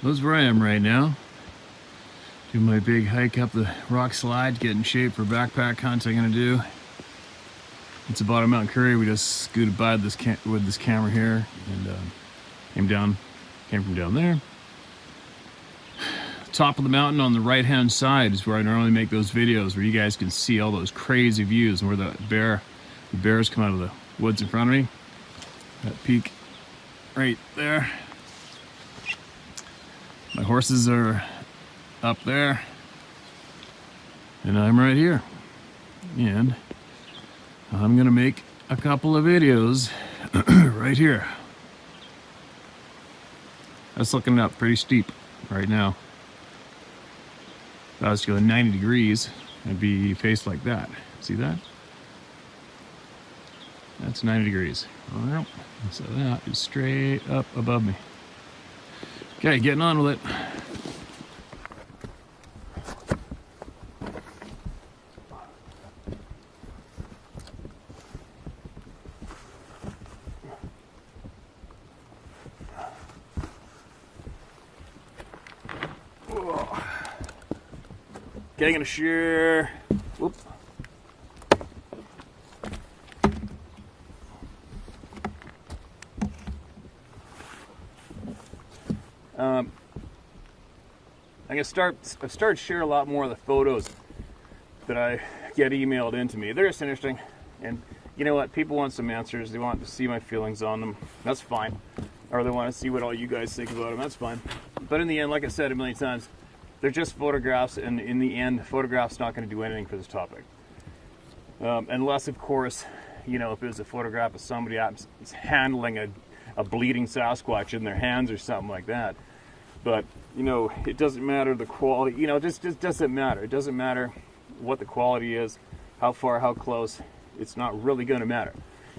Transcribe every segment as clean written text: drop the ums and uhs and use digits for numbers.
That's where I am right now. Do my big hike up the rock slide, get in shape for backpack hunt I'm gonna do. It's about a Mount Curry. We just scooted by with this camera here and came from down there. Top of the mountain on the right hand side is where I normally make those videos where you guys can see all those crazy views and where the bears come out of the woods in front of me. That peak right there. My horses are up there and I'm right here, and I'm gonna make a couple of videos right here. That's looking up pretty steep right now. If I was going 90 degrees, I'd be faced like that. See that? That's 90 degrees. Well, so that is straight up above me. Okay, getting on with it. Okay, I'm gonna share. Whoop. I've started sharing a lot more of the photos that I get emailed into me. They're just interesting, and you know what? People want some answers. They want to see my feelings on them. That's fine. Or they want to see what all you guys think about them. That's fine. But in the end, like I said a million times, they're just photographs, and in the end, photograph's not going to do anything for this topic. Unless, of course, you know, if it was a photograph of somebody that's handling a bleeding Sasquatch in their hands or something like that. But, you know, it doesn't matter the quality. You know, it just doesn't matter. It doesn't matter what the quality is, how far, how close. It's not really going to matter.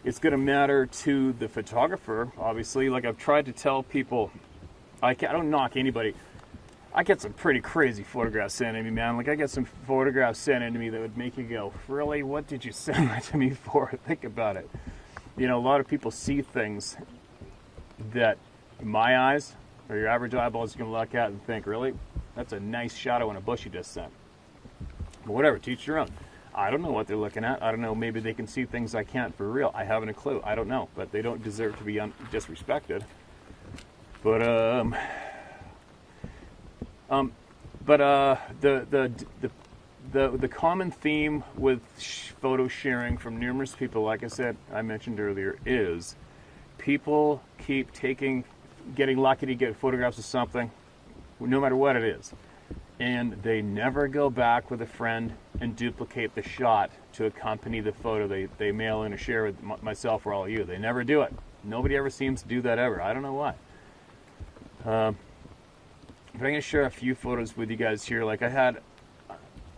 It's going to matter to the photographer, obviously. Like I've tried to tell people, I don't knock anybody. I get some pretty crazy photographs sent to me, man. Like, I get some photographs sent into me that would make you go, really? What did you send that to me for? Think about it. You know, a lot of people see things that my eyes, or your average eyeball, is going to look at and think, really? That's a nice shadow in a bush you just sent. But whatever, teach your own. I don't know what they're looking at. I don't know. Maybe they can see things I can't for real. I haven't a clue. I don't know. But they don't deserve to be disrespected. But, the common theme with photo sharing from numerous people, like I said, I mentioned earlier, is people keep getting lucky to get photographs of something, no matter what it is, and they never go back with a friend and duplicate the shot to accompany the photo they mail in or share with myself or all of you. They never do it. Nobody ever seems to do that ever. I don't know why. But I'm going to share a few photos with you guys here. Like I had,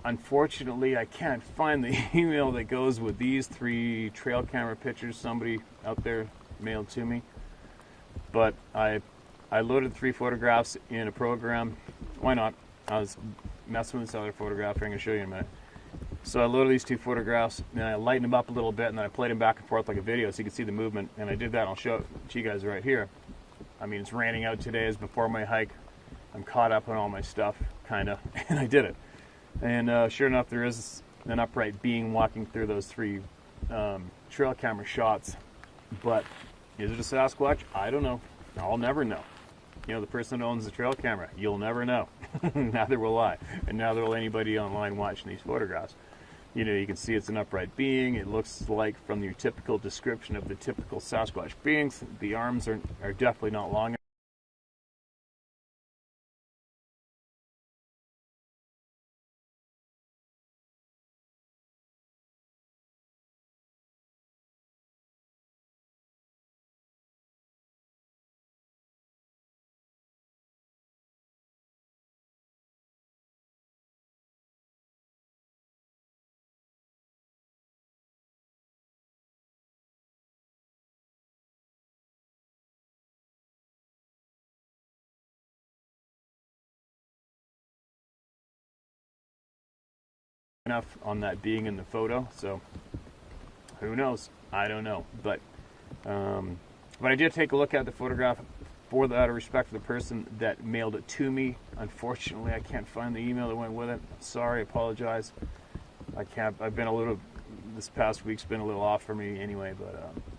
unfortunately, I can't find the email that goes with these 3 trail camera pictures somebody out there mailed to me. But I loaded 3 photographs in a program. Why not? I was messing with this other photograph here. I'm going to show you in a minute. So I loaded these 2 photographs, and I lightened them up a little bit, and then I played them back and forth like a video so you can see the movement. And I did that, and I'll show it to you guys right here. I mean, it's raining out today. It's before my hike. I'm caught up on all my stuff, kind of, and I did it. And sure enough, there is an upright being walking through those 3 trail camera shots. But is it a Sasquatch? I don't know. I'll never know. You know, the person who owns the trail camera, you'll never know. Neither will I. And neither will anybody online watching these photographs. You know, you can see it's an upright being. It looks like, from your typical description of the typical Sasquatch beings, the arms are definitely not long enough on that being in the photo, so who knows? I don't know, but I did take a look at the for the out of respect for the person that mailed it to me. Unfortunately, I can't find the email that went with it. Sorry, apologize. I can't. I've been a little. This past week's been a little off for me anyway.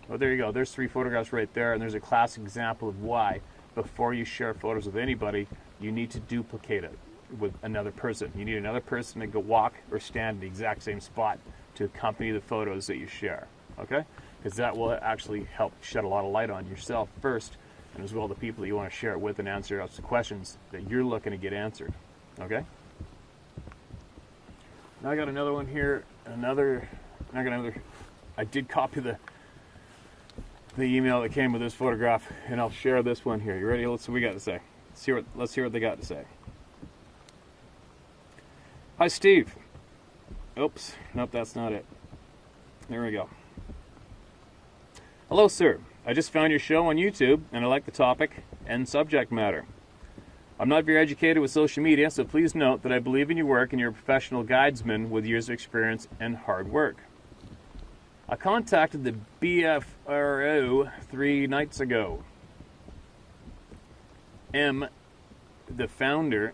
But there you go. There's 3 photographs right there, and there's a classic example of why, before you share photos with anybody, you need to duplicate it with another person. You need another person to go walk or stand in the exact same spot to accompany the photos that you share. Okay? Because that will actually help shed a lot of light on yourself first, and as well the people that you want to share it with and answer the questions that you're looking to get answered. Okay? Now I got another one here. I did copy the email that came with this photograph, and I'll share this one here. You ready? Let's see what we got to say. Let's hear what they got to say. Hi, Steve. Oops. Nope, that's not it. There we go. Hello, sir. I just found your show on YouTube, and I like the topic and subject matter. I'm not very educated with social media, so please note that I believe in your work and you're a professional guidesman with years of experience and hard work. I contacted the BFRO 3 nights ago. The founder...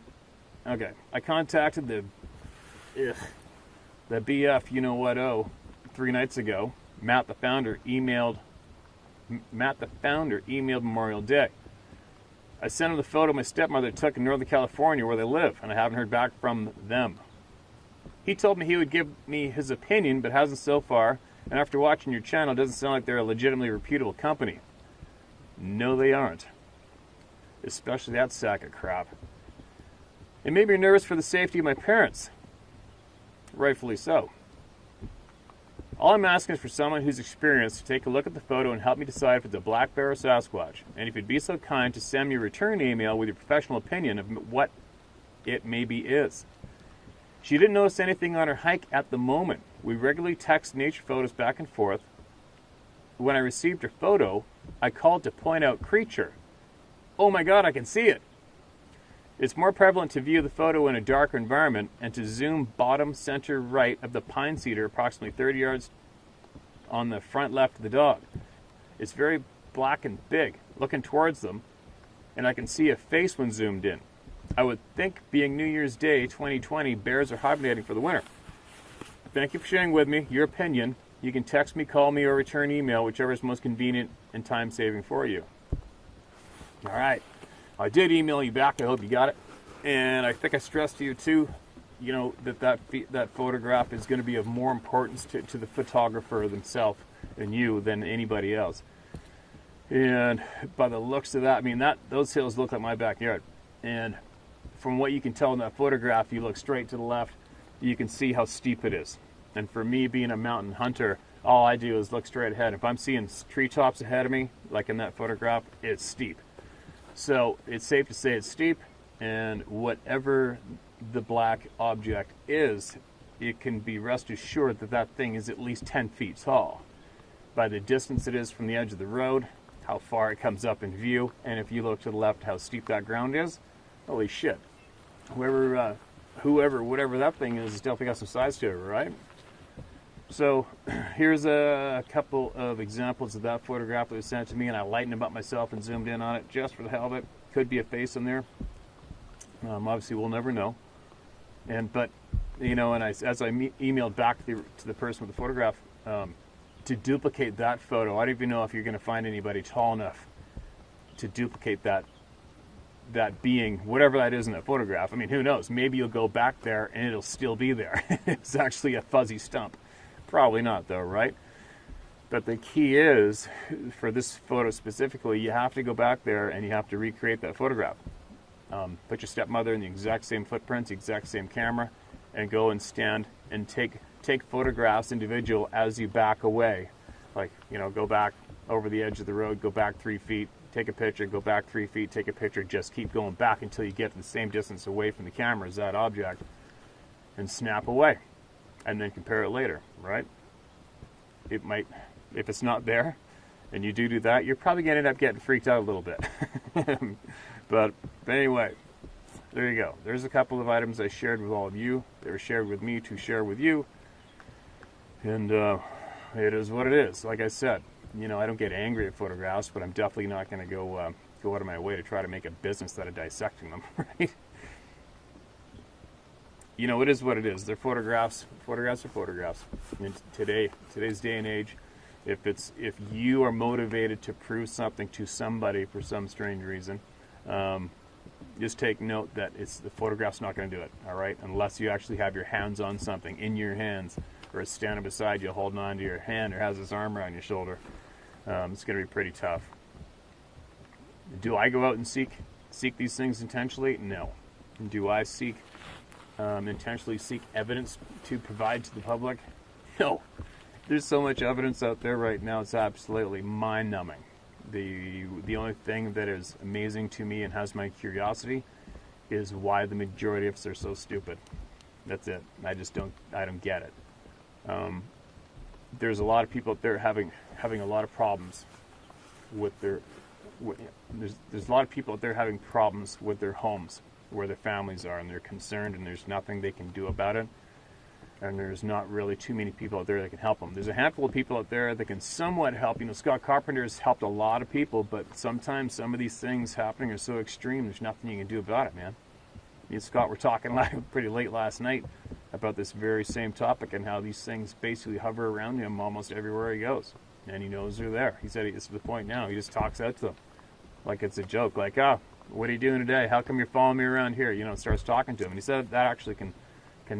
Okay, I contacted the BF, you know what, 3 nights ago. Matt the founder emailed Memorial Day. I sent him the photo my stepmother took in Northern California where they live, and I haven't heard back from them. He told me he would give me his opinion, but hasn't so far, and after watching your channel, it doesn't sound like they're a legitimately reputable company. No, they aren't. Especially that sack of crap. It made me nervous for the safety of my parents. Rightfully so. All I'm asking is for someone who's experienced to take a look at the photo and help me decide if it's a black bear or Sasquatch. And if you'd be so kind to send me a return email with your professional opinion of what it maybe is. She didn't notice anything on her hike at the moment. We regularly text nature photos back and forth. When I received her photo, I called to point out creature. Oh my God, I can see it. It's more prevalent to view the photo in a darker environment and to zoom bottom center right of the pine cedar approximately 30 yards on the front left of the dog. It's very black and big, looking towards them, and I can see a face when zoomed in. I would think, being New Year's Day 2020, bears are hibernating for the winter. Thank you for sharing with me your opinion. You can text me, call me, or return email, whichever is most convenient and time-saving for you. All right. I did email you back. I hope you got it. And I think I stressed to you, too, you know, that photograph is going to be of more importance to the photographer themselves and you than anybody else. And by the looks of that, I mean, those hills look like my backyard. And from what you can tell in that photograph, you look straight to the left, you can see how steep it is. And for me, being a mountain hunter, all I do is look straight ahead. If I'm seeing treetops ahead of me, like in that photograph, it's steep. So it's safe to say it's steep, and whatever the black object is, it can be rest assured that that thing is at least 10 feet tall. By the distance it is from the edge of the road, how far it comes up in view, and if you look to the left, how steep that ground is, holy shit. Whatever that thing is definitely got some size to it, right? So here's a couple of examples of that photograph that was sent to me, and I lightened them up myself and zoomed in on it just for the hell of it. Could be a face in there. Obviously, we'll never know. But you know, and as I emailed back to the person with the photograph to duplicate that photo, I don't even know if you're going to find anybody tall enough to duplicate that being, whatever that is in that photograph. I mean, who knows? Maybe you'll go back there and it'll still be there. It's actually a fuzzy stump. Probably not, though, right? But the key is, for this photo specifically, you have to go back there and you have to recreate that photograph. Put your stepmother in the exact same footprints, the exact same camera, and go and stand and take photographs individual as you back away. Like, you know, go back over the edge of the road, go back 3 feet, take a picture, go back 3 feet, take a picture, just keep going back until you get to the same distance away from the camera as that object, and snap away. And then compare it later, right? It might, if it's not there, and you do that, you're probably going to end up getting freaked out a little bit. But anyway, there you go. There's a couple of items I shared with all of you. They were shared with me to share with you. And it is what it is. Like I said, you know, I don't get angry at photographs, but I'm definitely not going to go go out of my way to try to make a business out of dissecting them, right? You know, it is what it is. They're photographs. Photographs are photographs. And today's day and age, if you are motivated to prove something to somebody for some strange reason, just take note that the photograph's not going to do it, all right? Unless you actually have your hands on something, in your hands, or it's standing beside you holding on to your hand or has his arm around your shoulder. It's going to be pretty tough. Do I go out and seek these things intentionally? No. Do I intentionally seek evidence to provide to the public? No. There's so much evidence out there right now, it's absolutely mind-numbing. The only thing that is amazing to me and has my curiosity is why the majority of us are so stupid. That's it. I don't get it. There's a lot of people out there having a lot of problems with there's a lot of people out there having problems with their homes, where their families are, and they're concerned, and there's nothing they can do about it. And there's not really too many people out there that can help them. There's a handful of people out there that can somewhat help. You know, Scott Carpenter's helped a lot of people, but sometimes some of these things happening are so extreme, there's nothing you can do about it, man. Me and Scott were talking pretty late last night about this very same topic and how these things basically hover around him almost everywhere he goes. And he knows they're there. He said it's to the point now, he just talks out to them like it's a joke. Like, what are you doing today? How come you're following me around here? You know, starts talking to him. And he said that actually can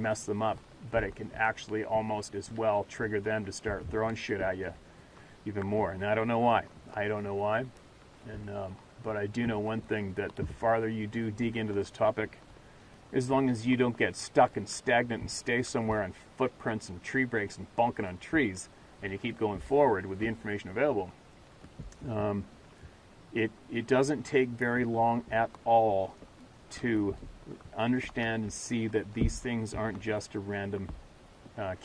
mess them up, but it can actually almost as well trigger them to start throwing shit at you even more. And I don't know why. And but I do know one thing, that the farther you do dig into this topic, as long as you don't get stuck and stagnant and stay somewhere on footprints and tree breaks and bonking on trees, and you keep going forward with the information available, it doesn't take very long at all to understand and see that these things aren't just a random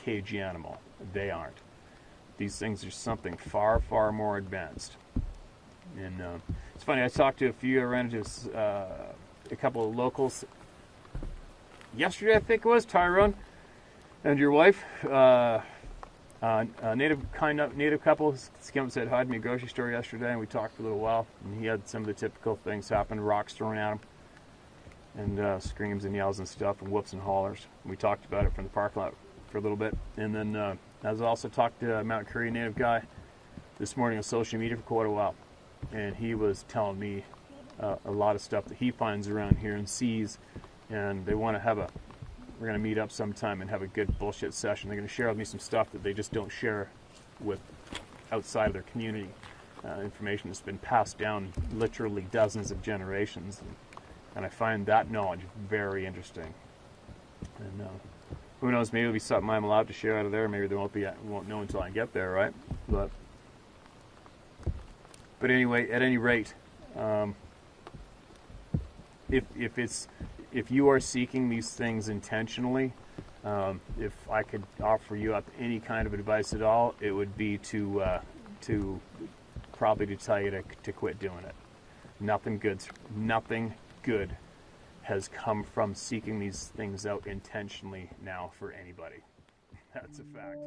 cagey animal. They aren't. These things are something far, far more advanced. And it's funny, I talked to I ran into a couple of locals yesterday, I think it was, Tyrone and your wife, a native couple came up and said hi to me at a grocery store yesterday, and we talked for a little while, and he had some of the typical things happen, rocks thrown at him, and screams and yells and stuff, and whoops and hollers. We talked about it from the parking lot for a little bit, and then I was also talked to a Mount Currie native guy this morning on social media for quite a while, and he was telling me a lot of stuff that he finds around here and sees, and they want to we're going to meet up sometime and have a good bullshit session. They're going to share with me some stuff that they just don't share with outside of their community. Information that's been passed down literally dozens of generations. And I find that knowledge very interesting. And who knows, maybe it'll be something I'm allowed to share out of there. Maybe they won't know until I get there, right? But anyway, at any rate, if you are seeking these things intentionally, if I could offer you up any kind of advice at all, it would be to tell you to quit doing it. Nothing good has come from seeking these things out intentionally now for anybody. That's a fact.